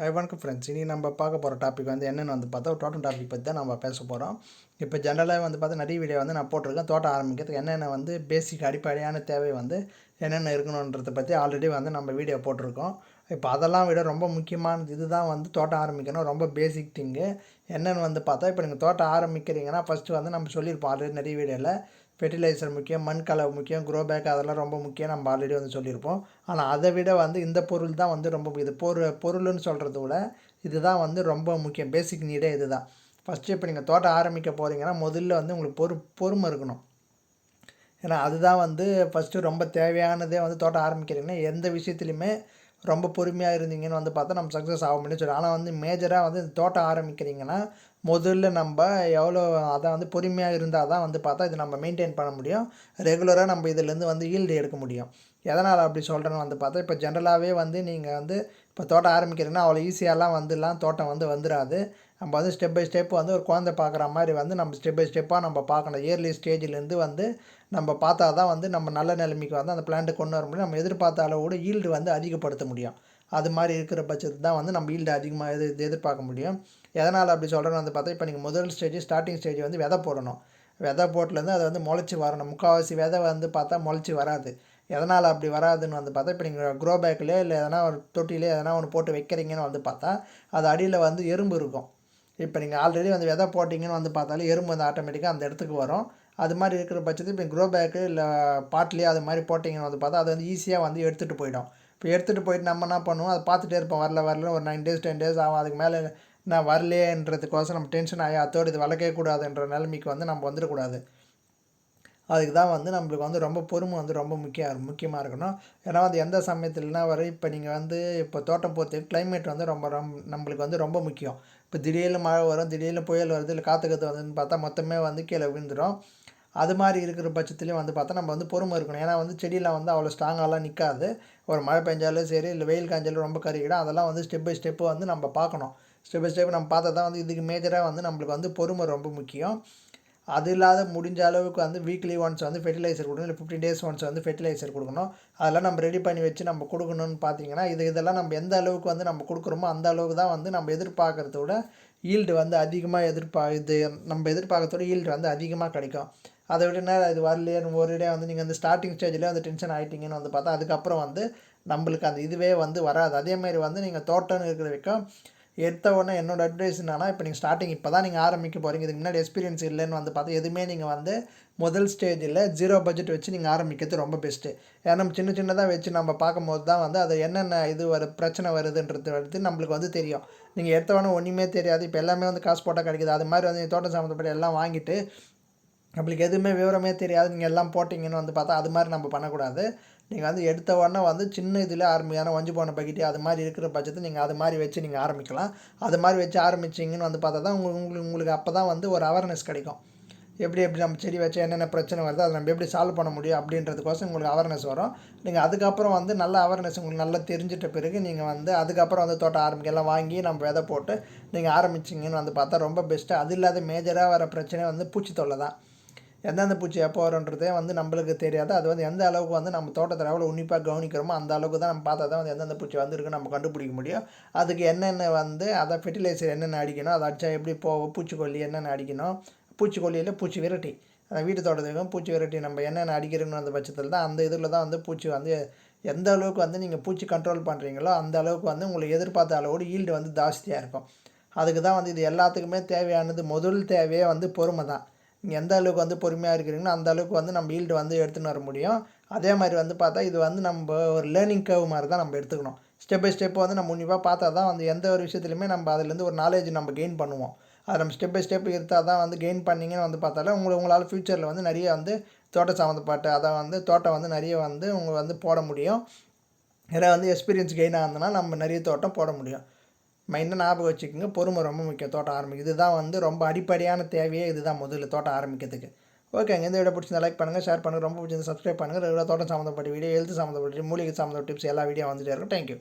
வணக்கம் ஃப்ரெண்ட்ஸ். இனி நம்ம பார்க்க போகிற டாபிக் வந்து என்னென்னு வந்து பார்த்தா தோட்டம் டாபிக் பற்றி தான் நம்ம பேச போகிறோம். இப்போ ஜென்ரலாக வந்து பார்த்தா நிறைய வீடியோ வந்து நான் போட்டிருக்கேன். தோட்டம் ஆரம்பிக்கிறதுக்கு என்னென்ன வந்து பேசிக் அடிப்படையான தேவை வந்து என்னென்ன இருக்கணுன்றதை பற்றி ஆல்ரெடி வந்து நம்ம வீடியோ போட்டிருக்கோம். இப்போ அதெல்லாம் விட ரொம்ப முக்கியமானது இதுதான் வந்து தோட்டம் ஆரம்பிக்கணும். ரொம்ப பேசிக் திங்கு என்னென்னு வந்து பார்த்தா, இப்போ நீங்கள் தோட்டம் ஆரம்பிக்கிறீங்கன்னா ஃபஸ்ட்டு வந்து நம்ம சொல்லியிருப்போம் ஆல்ரெடி நிறைய வீடியோவில். ஃபெர்டிலைசர் முக்கியம், மண் கலவை முக்கியம், க்ரோ பேக் அதெல்லாம் ரொம்ப முக்கியம். நம்ம ஆல்ரெடி வந்து சொல்லியிருப்போம். ஆனால் அதை விட வந்து இந்த பொருள் தான் வந்து ரொம்ப இது பொருள்னு சொல்கிறத விட இதுதான் வந்து ரொம்ப முக்கியம். பேசிக் நீடே இது தான். ஃபஸ்ட்டு இப்போ நீங்கள் தோட்டம் ஆரம்பிக்க போகிறீங்கன்னா முதல்ல வந்து உங்களுக்கு பொறுமை இருக்கணும். ஏன்னா அதுதான் வந்து ஃபஸ்ட்டு ரொம்ப தேவையானதே. வந்து தோட்டம் ஆரம்பிக்கிறீங்கன்னா எந்த விஷயத்துலையுமே ரொம்ப பொறுமையாக இருந்தீங்கன்னு வந்து பார்த்தா நம்ம சக்ஸஸ் ஆக முடியும்னு சொல்லி. ஆனால் வந்து மேஜராக வந்து இந்த தோட்டம் ஆரம்பிக்கிறீங்கன்னா முதல்ல நம்ம எவ்வளோ அதை வந்து பொறுமையாக இருந்தால் தான் வந்து பார்த்தா இது நம்ம மெயின்டைன் பண்ண முடியும். ரெகுலராக நம்ம இதிலேருந்து வந்து ஈல்டு எடுக்க முடியும். எதனால் அப்படி சொல்கிறேன்னு வந்து பார்த்தா, இப்போ ஜென்ரலாகவே வந்து நீங்கள் வந்து இப்போ தோட்டம் ஆரம்பிக்கிறீங்கன்னா அவ்வளோ ஈஸியாலாம் வந்துடலாம் தோட்டம் வந்து வந்துடாது. நம்ம வந்து ஸ்டெப் பை ஸ்டெப் வந்து ஒரு குழந்தை பார்க்குற மாதிரி வந்து நம்ம ஸ்டெப் பை ஸ்டெப்பாக நம்ம பார்க்கணும். இயர்லி ஸ்டேஜ்லேருந்து வந்து நம்ம பார்த்தா தான் வந்து நம்ம நல்ல நிலைமைக்கு வந்து அந்த பிளான்ட்டை கொண்டு வர முடியும். நம்ம எதிர்பார்த்த அளவோட ஈல்டு வந்து அதிகப்படுத்த முடியும். அது மாதிரி இருக்கிற பட்சத்து தான் வந்து நம்ம ஈல்டு அதிகமாக எதிர்பார்க்க முடியும். எதனால் அப்படி சொல்கிறேன்னு வந்து பார்த்தா, இப்போ நீங்கள் முதல் ஸ்டார்டிங் ஸ்டேஜ் வந்து விதை போடணும். விதை போட்டுலேருந்து அது வந்து முளைச்சி வரணும். முக்கால்வாசி விதை வந்து பார்த்தா முளைச்சி வராது. எதனால் அப்படி வராதுன்னு வந்து பார்த்தா, இப்போ நீங்கள் க்ரோ பேக்லேயோ இல்லை எதனா ஒரு தொட்டிலே எதனா ஒன்று போட்டு வைக்கிறீங்கன்னு வந்து பார்த்தா, அது அடியில் வந்து எறும்பு இருக்கும். இப்போ நீங்கள் ஆல்ரெடி வந்து விதை போட்டிங்கன்னு வந்து பார்த்தாலும் எறும்பு வந்து ஆட்டோமேட்டிக்காக அந்த இடத்துக்கு வரும். அது மாதிரி இருக்கிற பட்சத்தில் இப்போ க்ரோ பேக்கு இல்லை பாட்லேயே அது மாதிரி போட்டிங்கன்னு வந்து பார்த்தா அது வந்து ஈஸியாக வந்து எடுத்துகிட்டு போயிடும். இப்போ எடுத்துகிட்டு போயிட்டு நம்ம என்ன பண்ணுவோம், அதை பார்த்துட்டே இருப்போம். வரல ஒரு 9 டேஸ் 10 டேஸ் ஆகும். அதுக்கு மேலே நான் வரலையேன்றதுக்கோசம் நம்ம டென்ஷன் ஆகி அதோடு இது வளர்க்கவே கூடாதுன்ற நிலைமைக்கு வந்து நம்ம வந்துடக்கூடாது. அதுக்கு தான் வந்து நம்மளுக்கு வந்து ரொம்ப பொறுமை வந்து ரொம்ப முக்கியமாக இருக்கணும். ஏன்னா வந்து எந்த சமயத்துலனா இப்போ நீங்கள் வந்து இப்போ தோட்டம் பொறுத்த கிளைமேட் வந்து நம்மளுக்கு வந்து ரொம்ப முக்கியம். இப்போ திடீர்னு மழை வரும், திடீர்னு புயல் வருது, இல்லை காற்று வருதுன்னு பார்த்தா மொத்தமே வந்து கீழே விழுந்துடும். அது மாதிரி இருக்கிற பட்சத்துலேயும் வந்து பார்த்தா நம்ம வந்து பொறுமை இருக்கணும். ஏன்னா வந்து செடியெலாம் வந்து அவ்வளோ ஸ்ட்ராங்காலாம் நிற்காது. ஒரு மழை பெஞ்சாலும் சரி, இல்லை வெயில் காய்ஞ்சாலும் ரொம்ப கருகிடும். அதெல்லாம் வந்து ஸ்டெப் பை ஸ்டெப்பு வந்து நம்ம பார்க்கணும். ஸ்டெப் பை ஸ்டெப் நம்ம பார்த்தா தான் வந்து இதுக்கு மேஜராக வந்து நம்மளுக்கு வந்து பொறுமை ரொம்ப முக்கியம். அது இல்லாத முடிஞ்ச அளவுக்கு வந்து வீக்லி ஒன்ஸ் வந்து ஃபெர்டிலைசர் கொடுக்கணும். இல்லை 15 டேஸ் ஒன்ஸ் வந்து ஃபெர்டிலைசர் கொடுக்கணும். அதெல்லாம் நம்ம ரெடி பண்ணி வச்சு நம்ம கொடுக்கணும்னு பார்த்தீங்கன்னா இதெல்லாம் நம்ம எந்த அளவுக்கு வந்து நம்ம கொடுக்குறோமோ அந்த அளவுக்கு தான் வந்து நம்ம எதிர்பார்க்குறத விட ஈல்டு வந்து அதிகமாக நம்ம எதிர்பார்க்கறதோட ஈல்டு வந்து அதிகமாக கிடைக்கும். அதை விட இது வரலையே ஒரு டே வந்து நீங்கள் அந்த ஸ்டார்டிங் ஸ்டேஜ்லேயே வந்து டென்ஷன் ஆகிட்டிங்கன்னு வந்து பார்த்தா அதுக்கப்புறம் வந்து நம்மளுக்கு அந்த இதுவே வந்து வராது. அதேமாதிரி வந்து நீங்கள் தோட்டம்னு இருக்கிற வரைக்கும் எடுத்த உடனே என்னோடய அட்வைஸ் என்னன்னா, இப்போ நீங்கள் ஸ்டார்டிங் இப்போ தான் நீங்கள் ஆரம்பிக்க போகிறீங்க, இதுக்கு முன்னாடி எக்ஸ்பீரியன்ஸ் இல்லைன்னு வந்து பார்த்தா எதுவுமே நீங்கள் வந்து முதல் ஸ்டேஜில் 0 பட்ஜெட் வச்சு நீங்கள் ஆரம்பிக்கிறது ரொம்ப பெஸ்ட்டு. ஏன்னா நம்ம சின்னதாக வச்சு நம்ம பார்க்கும்போது தான் வந்து அது என்னென்ன பிரச்சனை வருதுன்றது வந்து நம்மளுக்கு வந்து தெரியும். நீங்கள் எடுத்த உடனே ஒன்றுமே தெரியாது. இப்போ எல்லாமே வந்து காசு போட்டால் கிடைக்குது. அது மாதிரி வந்து தோட்டம் சம்மந்தப்பட்ட எல்லாம் வாங்கிட்டு நம்மளுக்கு எதுவுமே விவரமே தெரியாது நீங்கள் எல்லாம் போட்டிங்கன்னு வந்து பார்த்தா அது மாதிரி நம்ம பண்ணக்கூடாது. நீங்கள் வந்து எடுத்த உடனே வந்து சின்ன இதில் ஆரம்பிக்கான வஞ்சி போன பக்கெட்டு அது மாதிரி இருக்கிற பட்சத்தில் நீங்கள் அது மாதிரி வச்சு நீங்கள் ஆரம்பிக்கலாம். அது மாதிரி வச்சு ஆரம்பிச்சிங்கன்னு வந்து பார்த்தா தான் உங்களுக்கு அப்போ தான் வந்து ஒரு அவேர்னஸ் கிடைக்கும். எப்படி நம்ம செடி வச்சு என்னென்ன பிரச்சனை வருதோ அதை நம்ம எப்படி சால்வ் பண்ண முடியும் அப்படின்றதுக்கோசம் உங்களுக்கு அவேர்னஸ் வரும். நீங்கள் அதுக்கப்புறம் வந்து நல்ல அவேர்னஸ் உங்களுக்கு நல்லா தெரிஞ்சிட்ட பிறகு நீங்கள் வந்து அதுக்கப்புறம் வந்து தோட்டம் ஆரம்பிக்கலாம் வாங்கி நம்ம விதை போட்டு நீங்கள் ஆரம்பிச்சிங்கன்னு வந்து பார்த்தா ரொம்ப பெஸ்ட்டு. அது இல்லாத மேஜராக வர பிரச்சனை வந்து பூச்சி தொல்லை தான். எந்தெந்த பூச்சி எப்போ வரும்ன்றதே வந்து நம்மளுக்கு தெரியாது. அது வந்து எந்த அளவுக்கு வந்து நம்ம தோட்டத்தில் எவ்வளோ உன்னிப்பாக கவனிக்கிறோமோ அந்த அளவுக்கு தான் நம்ம பார்த்தா தான் வந்து எந்தெந்த பூச்சி வந்துருக்குன்னு நம்ம கண்டுபிடிக்க முடியும். அதுக்கு என்னென்ன வந்து அதை ஃபெர்டிலைசர் என்னென்ன அடிக்கணும், அதை அடித்தா எப்படி போகும், பூச்சிக்கொல்லி என்னென்ன அடிக்கணும், பூச்சிக்கொல்லியில் பூச்சி விரட்டி வீட்டு தோட்டத்துக்கும் பூச்சி விரட்டி நம்ம என்னென்ன அடிக்கிறோன்னு அந்த பட்சத்தில் தான் அந்த இதில் தான் வந்து பூச்சி வந்து எந்த அளவுக்கு வந்து நீங்கள் பூச்சி கண்ட்ரோல் பண்ணுறீங்களோ அந்த அளவுக்கு வந்து உங்களுக்கு எதிர்பார்த்த அளவோடு ஈல்டு வந்து ஜாஸ்தியாக இருக்கும். அதுக்கு தான் வந்து இது எல்லாத்துக்குமே தேவையானது. முதல் தேவையே வந்து பொறுமை தான். நீங்கள் எந்த அளவுக்கு வந்து பொறுமையாக இருக்கிறீங்களோ அந்த அளவுக்கு வந்து நம்ம ஈல்டு வந்து எடுத்துன்னு வர முடியும். அதே மாதிரி வந்து பார்த்தா இது வந்து நம்ம ஒரு லேர்னிங் கர்வ் மாதிரி தான் நம்ம எடுத்துக்கணும். ஸ்டெப் பை ஸ்டெப் வந்து நம்ம உன்னிப்பாக பார்த்தா தான் வந்து எந்த ஒரு விஷயத்துலையுமே நம்ம அதுலேருந்து ஒரு நாலேஜ் நம்ம கெயின் பண்ணுவோம். அதை நம்ம ஸ்டெப் பை ஸ்டெப் எடுத்தால் தான் வந்து கெயின் பண்ணிங்கன்னு வந்து பார்த்தாலும் உங்களால் ஃப்யூச்சரில் வந்து நிறைய வந்து தோட்டம் சம்மந்தப்பட்ட அதை வந்து தோட்டம் வந்து நிறைய வந்து வந்து போட முடியும். ஏன்னா வந்து எக்ஸ்பீரியன்ஸ் கெயின் ஆகுதுன்னா நம்ம நிறைய தோட்டம் போட முடியும். மைண்டாக ஞாபகம் வச்சுக்கோங்க, பொறுமை ரொம்ப முக்கியம் தோட்டம் ஆரம்பிக்கும். இதுதான் வந்து ரொம்ப அடிப்படையான தேவையே இதுதான் முதல்ல தோட்டம் ஆரம்பிக்கிறதுக்கு. ஓகேங்க, இந்த வீடியோ பிடிச்சிருந்தா லைக் பண்ணுங்கள், ஷேர் பண்ணுங்கள், ரொம்ப பிடிச்சிருந்தா சப்ஸ்கிரைப் பண்ணுங்கள். ரெகுலராக தோட்டம் சம்மந்தப்பட்ட வீடியோ, ஹெல்த் சம்மந்தப்பட்ட மூலிகை சம்மந்தப்பட்ட டிப்ஸ் எல்லா வீடியோ வந்துட்டே இருக்கும். தேங்க்யூ.